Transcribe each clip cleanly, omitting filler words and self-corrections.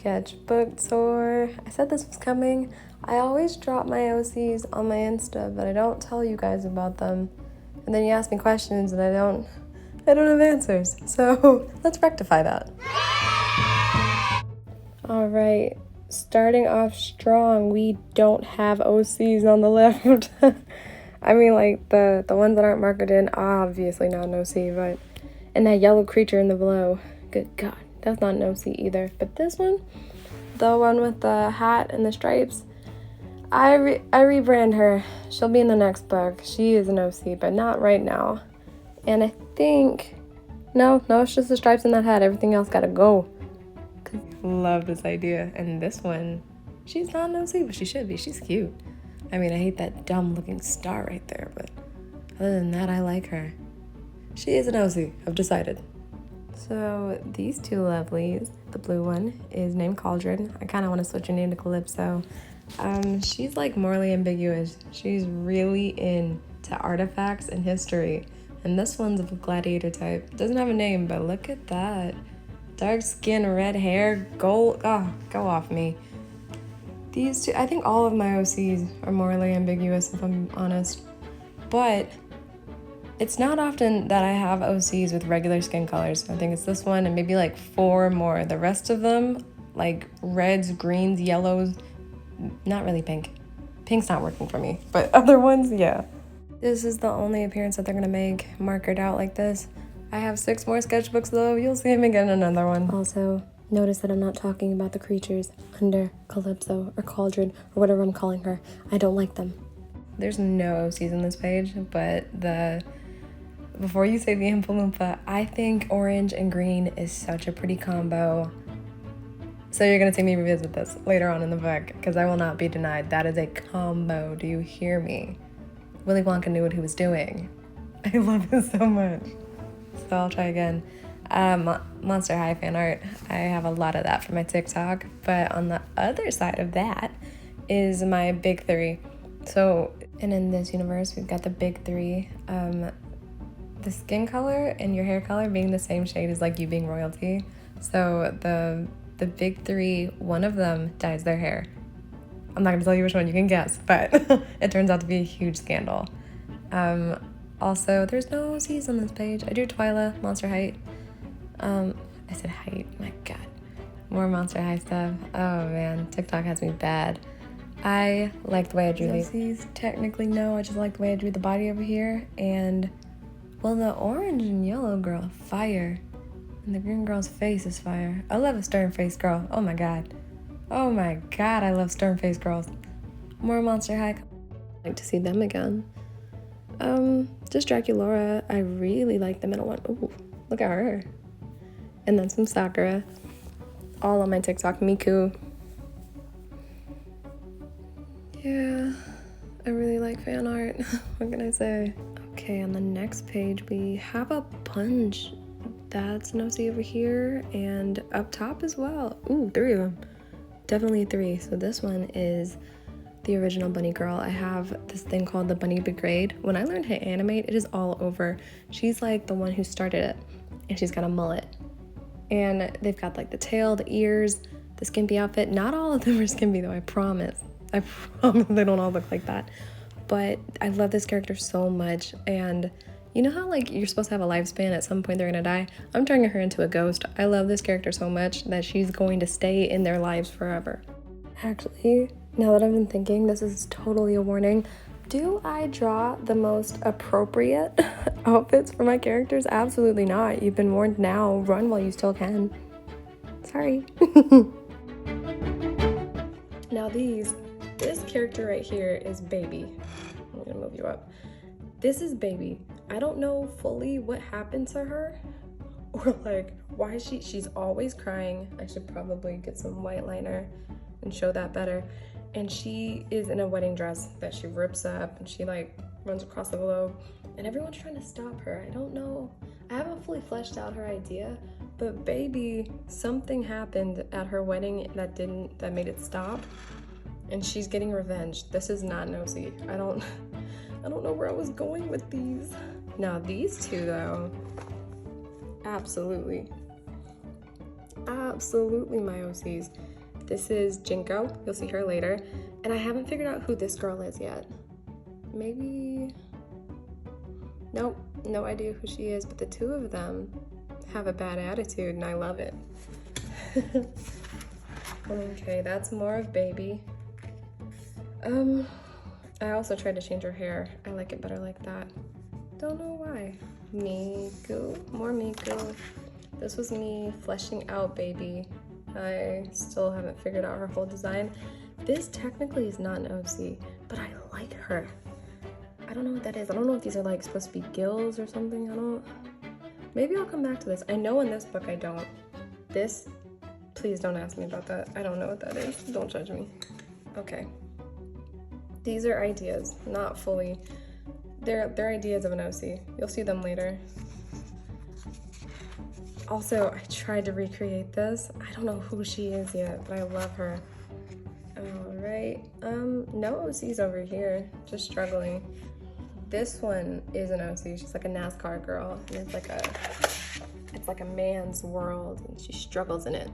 Sketchbook Tour. I said this was coming. I always drop my OCs on my Insta, but I don't tell you guys about them. And then you ask me questions and I don't have answers. So let's rectify that. All right, starting off strong, we don't have OCs on the left. I mean, like, the ones that aren't marked in, obviously not an OC, but, and that yellow creature in the below, good God, that's not an OC either. But this one, the one with the hat and the stripes, I rebrand her. She'll be in the next book. She is an OC, but not right now. And I think, no, it's just the stripes and that hat. Everything else gotta go. Love this idea. And this one, she's not an OC, but she should be. She's cute. I mean, I hate that dumb looking star right there, but other than that, I like her. She is an OC, I've decided. So these two lovelies, the blue one is named Cauldron. I kind of want to switch her name to Calypso. She's like morally ambiguous. She's really into artifacts and history. And this one's of a gladiator type. Doesn't have a name, but look at that. Dark skin, red hair, gold. Oh, go off me. These two, I think all of my OCs are morally ambiguous, if I'm honest. But it's not often that I have OCs with regular skin colors. I think it's this one and maybe like 4 more. The rest of them, like reds, greens, yellows, not really pink. Pink's not working for me, but other ones, yeah. This is the only appearance that they're gonna make markered out like this. I have 6 more sketchbooks though. You'll see me get another one. Also, notice that I'm not talking about the creatures under Calypso or Cauldron or whatever I'm calling her. I don't like them. There's no OCs on this page, but before you say the Oompa Loompa, I think orange and green is such a pretty combo. So you're gonna see me revisit this later on in the book, because I will not be denied. That is a combo. Do you hear me? Willy Wonka knew what he was doing. I love this so much. So I'll try again. Monster High fan art. I have a lot of that for my TikTok. But on the other side of that is my big 3. So, and in this universe, we've got the big 3. The skin color and your hair color being the same shade is like you being royalty. So the big 3, one of them dyes their hair. I'm not gonna tell you which one, you can guess, but it turns out to be a huge scandal. Also, there's no OCs on this page. I drew Twyla, Monster Height. I said height, my God. More Monster High stuff. Oh man, TikTok has me bad. I like the way I drew these. OCs, technically no, I just like the way I drew the body over here. And, well, the orange and yellow girl, fire. And the green girl's face is fire. I love a stern-faced girl. Oh my God. Oh my God, I love stern-faced girls. More Monster High. I'd like to see them again. Just Draculaura. I really like the middle one. Ooh, look at her. And then some Sakura. All on my TikTok. Miku. Yeah, I really like fan art. What can I say? Okay, on the next page we have a bunch. That's an OC over here, and up top as well. Ooh, 3 of them. Definitely 3. So this one is the original bunny girl. I have this thing called the Bunny Brigade. When I learned how to animate, it is all over. She's like the one who started it, and she's got a mullet. And they've got like the tail, the ears, the skimpy outfit. Not all of them are skimpy though, I promise. I promise they don't all look like that. But I love this character so much, and you know how like you're supposed to have a lifespan, at some point they're gonna die? I'm turning her into a ghost. I love this character so much that she's going to stay in their lives forever. Actually, now that I've been thinking, this is totally a warning. Do I draw the most appropriate outfits for my characters? Absolutely not. You've been warned now. Run while you still can. Sorry. Now this character right here is Baby. I'm gonna move you up. This is Baby. I don't know fully what happened to her, or like why she's always crying. I should probably get some white liner and show that better. And she is in a wedding dress that she rips up, and she like runs across the globe, and everyone's trying to stop her. I don't know. I haven't fully fleshed out her idea, but Baby, something happened at her wedding that made it stop, and she's getting revenge. This is not an OC. I don't know where I was going with these. Now these two though, absolutely. absolutely my OCs. This is Jinko, you'll see her later, and I haven't figured out who this girl is yet. Maybe, nope, no idea who she is, but the two of them have a bad attitude and I love it. Okay, that's more of baby. I also tried to change her hair. I like it better like that. Don't know why. Miku, more Miku. This was me fleshing out baby. I still haven't figured out her whole design. This technically is not an OC, but I like her. I don't know what that is. I don't know if these are like supposed to be gills or something. Maybe I'll come back to this. I know in this book I don't. This, please don't ask me about that. I don't know what that is. Don't judge me. Okay. These are ideas, not fully. They're ideas of an OC. You'll see them later. Also, I tried to recreate this. I don't know who she is yet, but I love her. All right. No OCs over here. Just struggling. This one is an OC. She's like a NASCAR girl, and it's like a man's world, and she struggles in it.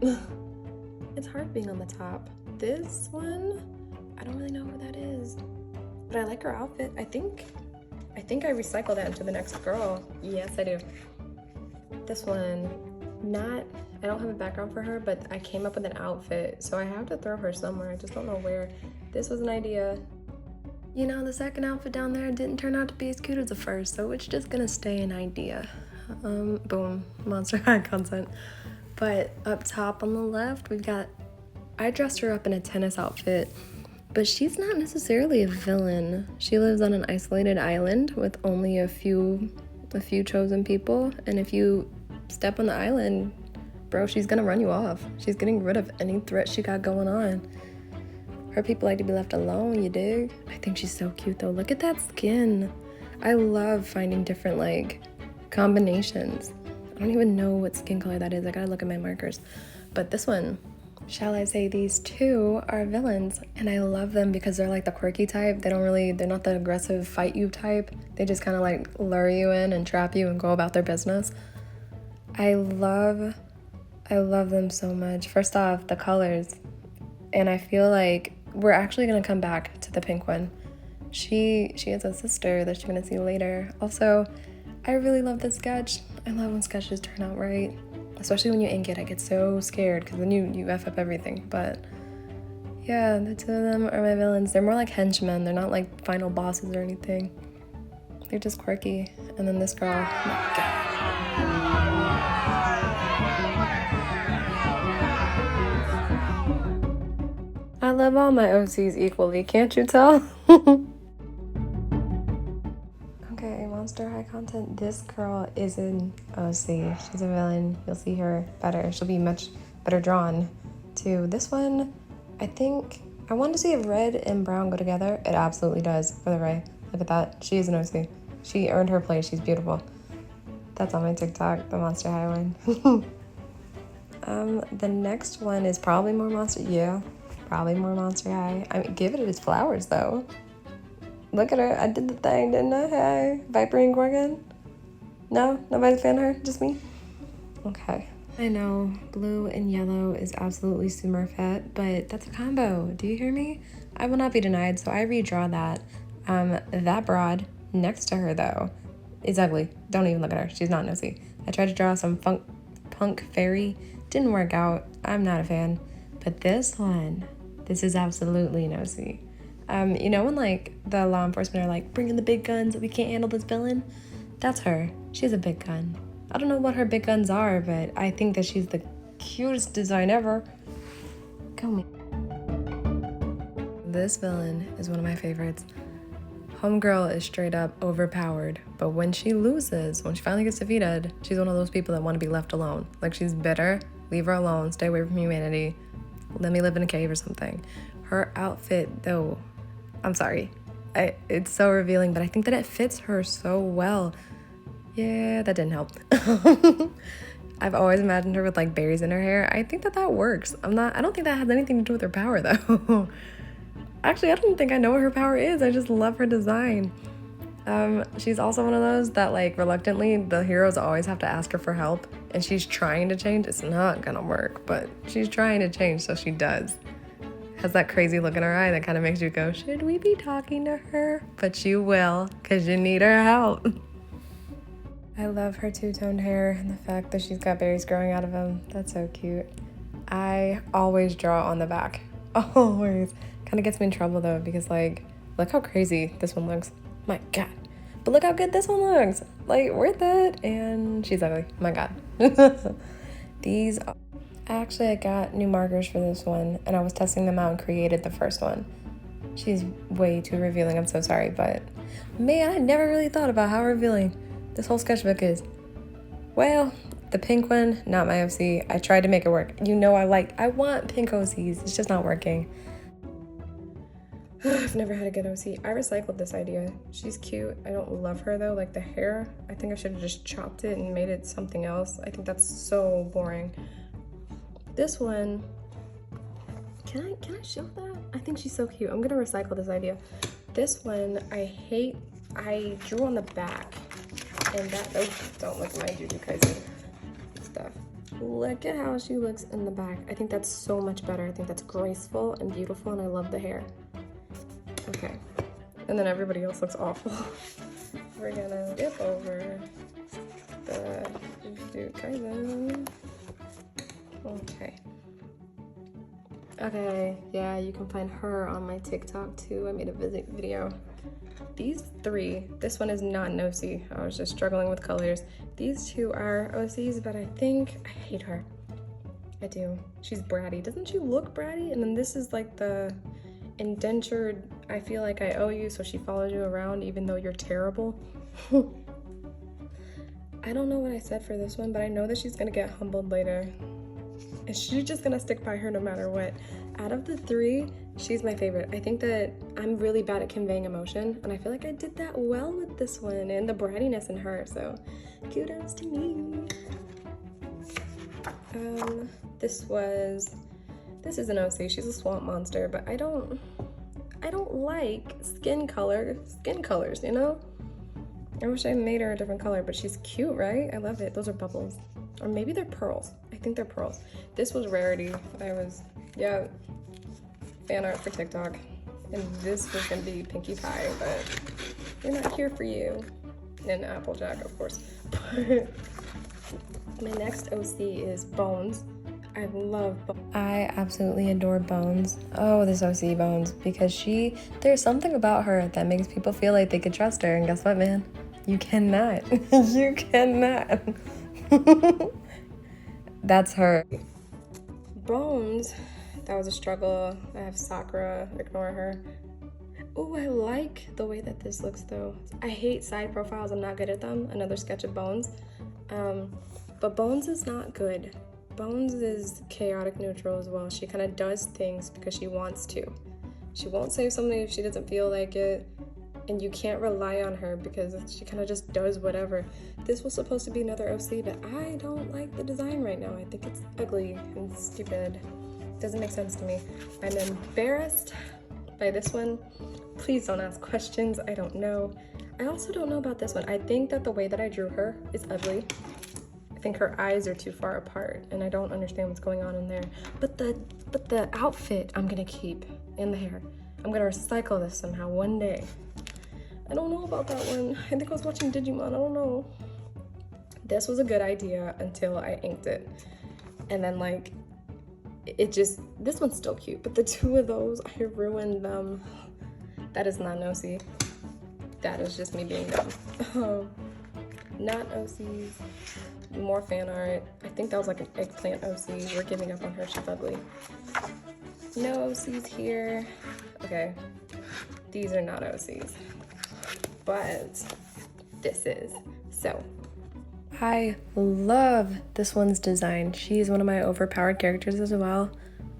It's hard being on the top. This one, I don't really know who that is, but I like her outfit. I think I recycled that into the next girl. Yes, I do. This one, I don't have a background for her, but I came up with an outfit, so I have to throw her somewhere. I just don't know where. This was an idea. You know, the second outfit down there didn't turn out to be as cute as the first, so it's just gonna stay an idea. Boom, Monster High content. But up top on the left, I dressed her up in a tennis outfit, but she's not necessarily a villain. She lives on an isolated island with only a few chosen people, and if you step on the island, bro, she's gonna run you off. She's getting rid of any threat she got going on. Her people like to be left alone, you dig? I think she's so cute though. Look at that skin. I love finding different like combinations. I don't even know what skin color that is. I gotta look at my markers. But this one, shall I say, these two are villains, and I love them because they're like the quirky type. They're not the aggressive fight you type. They just kind of like lure you in and trap you and go about their business. I love them so much. First off, the colors, and I feel like we're actually gonna come back to the pink one. She has a sister that you're gonna see later. Also, I really love this sketch. I love when sketches turn out right, especially when you ink it. I get so scared because then you F up everything. But yeah, the two of them are my villains. They're more like henchmen. They're not like final bosses or anything. They're just quirky. And then this girl, oh my God. I love all my OCs equally, can't you tell? Okay, Monster High content. This girl is an OC. She's a villain. You'll see her better. She'll be much better drawn to this one. I think I wanted to see if red and brown go together. It absolutely does for the Ray. Look at that. She is an OC. She earned her place. She's beautiful. That's on my TikTok, the Monster High one. The next one is probably more Monster. Yeah. Probably more Monster High. I mean, give it its flowers, though. Look at her. I did the thing, didn't I? Hey, Viper and Gorgon? No? Nobody's a fan of her? Just me? Okay. I know, blue and yellow is absolutely Smurfette, but that's a combo. Do you hear me? I will not be denied, so I redraw that. That broad next to her, though, is ugly. Don't even look at her. She's not nosy. I tried to draw some punk fairy. Didn't work out. I'm not a fan. But this one, this is absolutely nosy. You know when like the law enforcement are like, bring in the big guns, we can't handle this villain? That's her. She's a big gun. I don't know what her big guns are, but I think that she's the cutest design ever. Go me. This villain is one of my favorites. Homegirl is straight up overpowered, but when she loses, when she finally gets defeated, she's one of those people that want to be left alone. Like, she's bitter, leave her alone, stay away from humanity, let me live in a cave or something. Her outfit, though, I'm sorry, it's so revealing, but I think that it fits her so well. Yeah, that didn't help. I've always imagined her with like berries in her hair. I think that works. I don't think that has anything to do with her power though. Actually, I don't think I know what her power is. I just love her design. She's also one of those that like reluctantly the heroes always have to ask her for help and she's trying to change. It's not gonna work, but she's trying to change, so she does. Has that crazy look in her eye that kind of makes you go, should we be talking to her? But you will, because you need her help. I love her two-toned hair and the fact that she's got berries growing out of them. That's so cute. I always draw on the back. Always. Kind of gets me in trouble though, because like, look how crazy this one looks. My God. But look how good this one looks. Like, worth it. And she's ugly. My God. These, actually, I got new markers for this one, and I was testing them out and created the first one. She's way too revealing. I'm so sorry, but man, I never really thought about how revealing this whole sketchbook is. Well, the pink one, not my OC. I tried to make it work. You know I want pink OCs. It's just not working. I've never had a good OC. I recycled this idea. She's cute. I don't love her though. Like the hair, I think I should have just chopped it and made it something else. I think that's so boring. This one, can I show that? I think she's so cute. I'm gonna recycle this idea. This one, I drew on the back, and that, oh, don't look at my Jujutsu stuff. Look at how she looks in the back. I think that's so much better. I think that's graceful and beautiful, and I love the hair. Okay, and then everybody else looks awful. We're gonna dip over the Jujutsu. Okay, yeah, you can find her on my TikTok too. I made a video. These three, this one is not an OC. I was just struggling with colors. These two are OCs, but I think I hate her. I do. She's bratty. Doesn't she look bratty? And then this is like the indentured, I feel like I owe you, so she follows you around even though you're terrible. I don't know what I said for this one, but I know that she's gonna get humbled later. And she's just gonna stick by her no matter what. Out of the three, she's my favorite. I think that I'm really bad at conveying emotion, and I feel like I did that well with this one, and the brattiness in her, so kudos to me. This is an OC. She's a swamp monster, but I don't like skin colors, you know? I wish I made her a different color, but she's cute, right? I love it. Those are bubbles. Or maybe they're pearls. I think they're pearls. This was Rarity. Yeah, fan art for TikTok. And this was gonna be Pinkie Pie, but we're not here for you. And Applejack, of course. My next OC is Bones. I love Bones. I absolutely adore Bones. Oh, this OC Bones, because there's something about her that makes people feel like they could trust her, and guess what, man? You cannot. You cannot. That's her. Bones, that was a struggle. I have Sakura, ignore her. Oh, I like the way that this looks though. I hate side profiles, I'm not good at them. Another sketch of Bones. But Bones is not good. Bones is chaotic neutral as well. She kind of does things because she wants to. She won't say something if she doesn't feel like it. And you can't rely on her because she kind of just does whatever. This was supposed to be another OC, but I don't like the design right now. I think it's ugly and stupid. Doesn't make sense to me. I'm embarrassed by this one. Please don't ask questions. I don't know. I also don't know about this one. I think that the way that I drew her is ugly. I think her eyes are too far apart, and I don't understand what's going on in there. But the outfit I'm gonna keep, and the hair. I'm gonna recycle this somehow one day. I don't know about that one. I think I was watching Digimon, I don't know. This was a good idea until I inked it. And then like, this one's still cute, but the two of those, I ruined them. That is not an OC. That is just me being dumb. Not OCs, more fan art. I think that was like an eggplant OC. We're giving up on her, she's ugly. No OCs here. Okay, these are not OCs. But this is. So I love this one's design. She's one of my overpowered characters as well.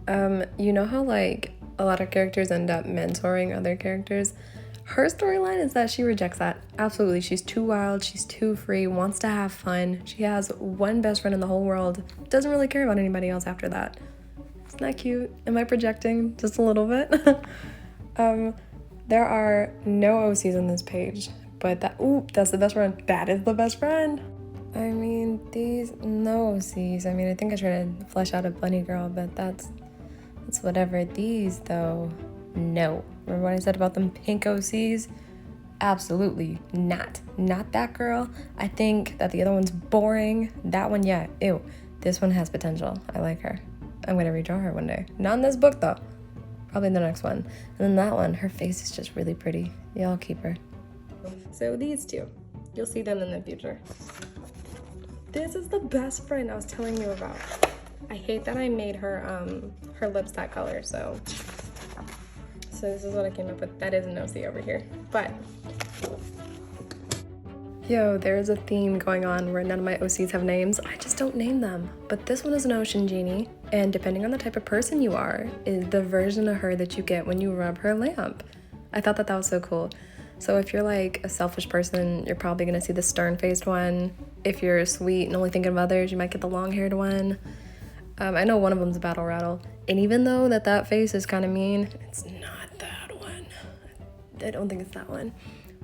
You know how like a lot of characters end up mentoring other characters? Her storyline is that she rejects that. Absolutely. She's too wild, she's too free, wants to have fun. She has one best friend in the whole world, doesn't really care about anybody else after that. Isn't that cute? Am I projecting just a little bit? There are no OCs on this page, but that's the best friend. That is the best friend. I mean, these, no C's. I mean, I think I tried to flesh out a bunny girl, but that's whatever. These, though, no. Remember what I said about them pink OCs? Absolutely not. Not that girl. I think that the other one's boring. That one, yeah, ew. This one has potential. I like her. I'm gonna redraw her one day. Not in this book, though. Probably in the next one. And then that one, her face is just really pretty. Yeah, I'll keep her. So these two, you'll see them in the future. This is the best friend I was telling you about. I hate that I made her her lips that color, so this is what I came up with. That is an OC over here. But yo, there's a theme going on where none of my OCs have names. I just don't name them. But this one is an ocean genie, and depending on the type of person you are, is the version of her that you get when you rub her lamp. I thought that was so cool. So if you're like a selfish person, you're probably gonna see the stern-faced one. If you're sweet and only thinking of others, you might get the long-haired one. I know one of them's a battle rattle. And even though that face is kind of mean, it's not that one. I don't think it's that one.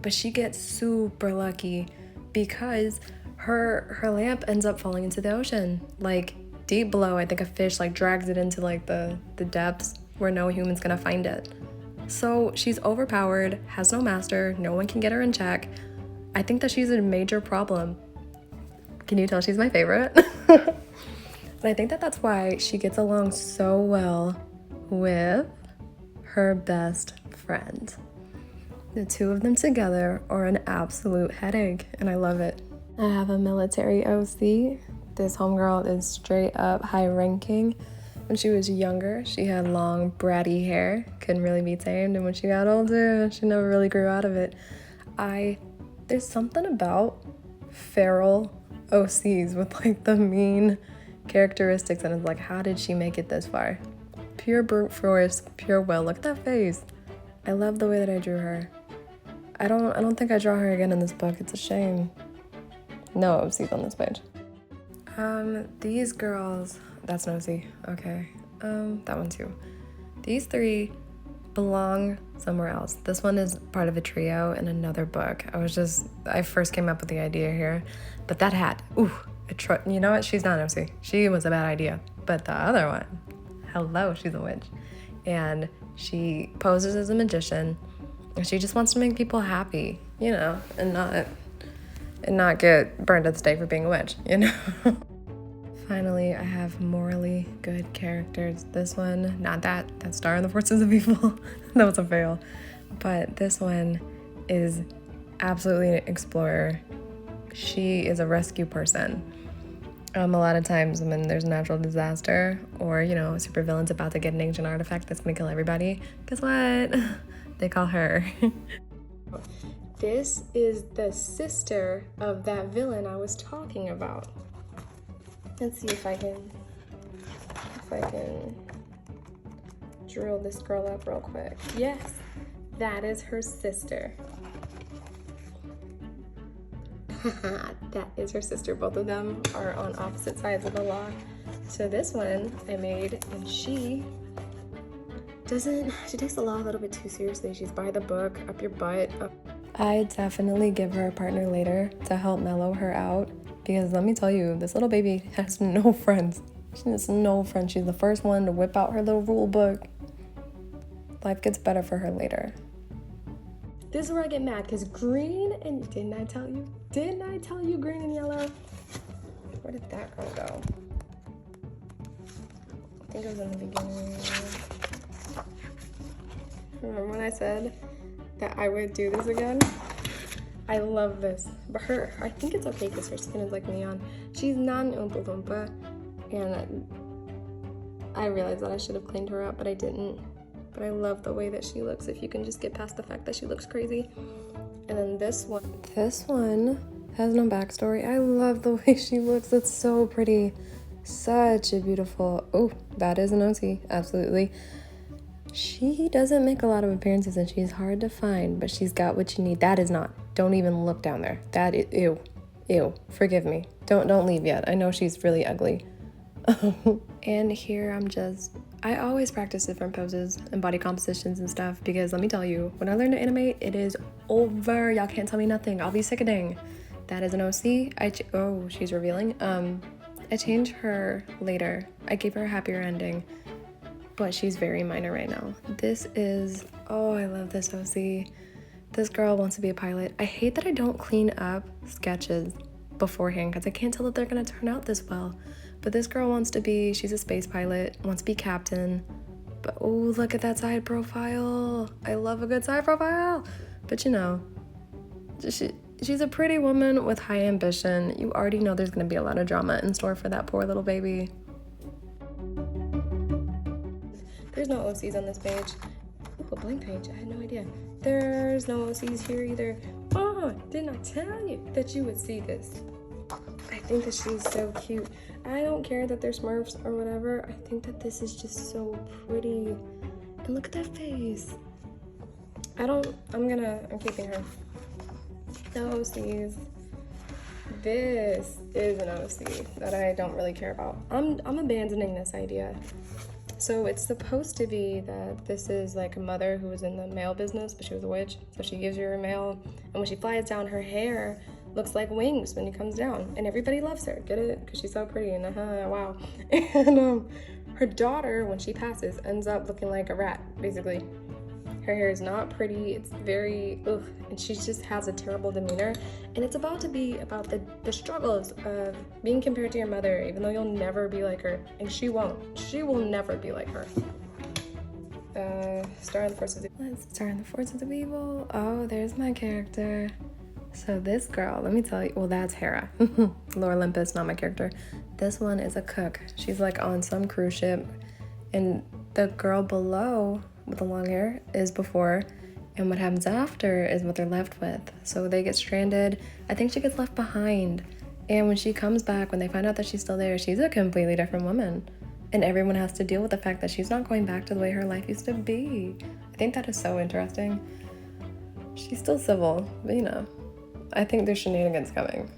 But she gets super lucky because her lamp ends up falling into the ocean. Like deep below, I think a fish like drags it into like the depths where no human's gonna find it. So she's overpowered, has no master, no one can get her in check. I think that she's a major problem. Can you tell she's my favorite? And I think that that's why she gets along so well with her best friend. The two of them together are an absolute headache, and I love it. I have a military OC. This homegirl is straight up high ranking. When she was younger, she had long, bratty hair, couldn't really be tamed, and when she got older, she never really grew out of it. There's something about feral OCs with like the mean characteristics, and it's like, how did she make it this far? Pure brute force, pure will. Look at that face. I love the way that I drew her. I don't think I draw her again in this book. It's a shame. No OCs on this page. These girls, that's an OC. Okay. That one too. These three belong somewhere else. This one is part of a trio in another book. I first came up with the idea here, but that hat, ooh, you know what? She's not an OC. She was a bad idea. But the other one, hello, she's a witch. And she poses as a magician, and she just wants to make people happy, you know, and not get burned at the stake for being a witch, you know? Finally, I have morally good characters. This one, not that star in the forces of evil. That was a fail. But this one is absolutely an explorer. She is a rescue person. A lot of times when there's a natural disaster or, you know, a supervillain's about to get an ancient artifact that's gonna kill everybody, guess what? They call her. This is the sister of that villain I was talking about. Let's see if I can drill this girl up real quick. Yes, that is her sister. That is her sister. Both of them are on opposite sides of the law. So this one I made, and she takes the law a little bit too seriously. She's by the book, up your butt. I definitely give her a partner later to help mellow her out, because let me tell you, this little baby has no friends. She has no friends. She's the first one to whip out her little rule book. Life gets better for her later. This is where I get mad, because green and... Didn't I tell you? Didn't I tell you green and yellow? Where did that girl go? I think it was in the beginning. Remember when I said that I would do this again? I love this. But I think it's okay because her skin is like neon. She's not an Oompa Loompa. And I realized that I should have cleaned her up, but I didn't. But I love the way that she looks, if you can just get past the fact that she looks crazy. And then this one has no backstory. I love the way she looks. It's so pretty. Such a beautiful... Oh, that is an OC. Absolutely. She doesn't make a lot of appearances, and she's hard to find, but she's got what you need. That is not. Don't even look down there. That is... Ew. Ew. Forgive me. Don't leave yet. I know she's really ugly. And here I always practice different poses and body compositions and stuff, because let me tell you, when I learn to animate, it is over. Y'all can't tell me nothing. I'll be sickening. that is an OC. Oh, she's revealing. I changed her later. I gave her a happier ending, but she's very minor right now. This is, oh, I love this OC. This girl wants to be a pilot. I hate that I don't clean up sketches beforehand because I can't tell that they're gonna turn out this well. But this girl wants to be, she's a space pilot, wants to be captain. But oh, look at that side profile. I love a good side profile. But you know, she's a pretty woman with high ambition. You already know there's gonna be a lot of drama in store for that poor little baby. There's no OCs on this page. Ooh, a blank page, I had no idea. There's no OCs here either. Oh, didn't I tell you that you would see this? I think that she's so cute. I don't care that they're Smurfs or whatever. I think that this is just so pretty. And look at that face. I'm keeping her. No OCs. This is an OC that I don't really care about. I'm abandoning this idea. So it's supposed to be that this is like a mother who was in the mail business, but she was a witch. So she gives you her mail, and when she flies down, her hair looks like wings when it comes down, and everybody loves her. Get it? Because she's so pretty, and wow. And her daughter, when she passes, ends up looking like a rat, basically. Her hair is not pretty. It's very, ugh, and she just has a terrible demeanor. And it's about to be about the struggles of being compared to your mother, even though you'll never be like her. And she won't. She will never be like her. Star in the Forces of Evil. Let's Star in the Forces of Evil. Oh, there's my character. So this girl, let me tell you, well, that's Hera. Lore Olympus, not my character. This one is a cook. She's like on some cruise ship, and the girl below with the long hair is before, and what happens after is what they're left with. So they get stranded. I think she gets left behind, and when she comes back, when they find out that she's still there, she's a completely different woman, and everyone has to deal with the fact that she's not going back to the way her life used to be. I think that is so interesting. She's still civil, but you know, I think there's shenanigans coming.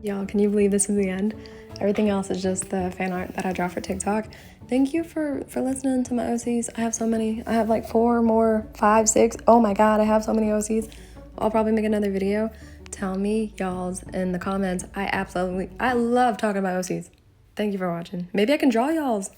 Y'all, can you believe this is the end? Everything else is just the fan art that I draw for TikTok. Thank you for listening to my OCs. I have so many. I have like 4 more, 5, 6. Oh my God, I have so many OCs. I'll probably make another video. Tell me y'all's in the comments. I love talking about OCs. Thank you for watching. Maybe I can draw y'all's.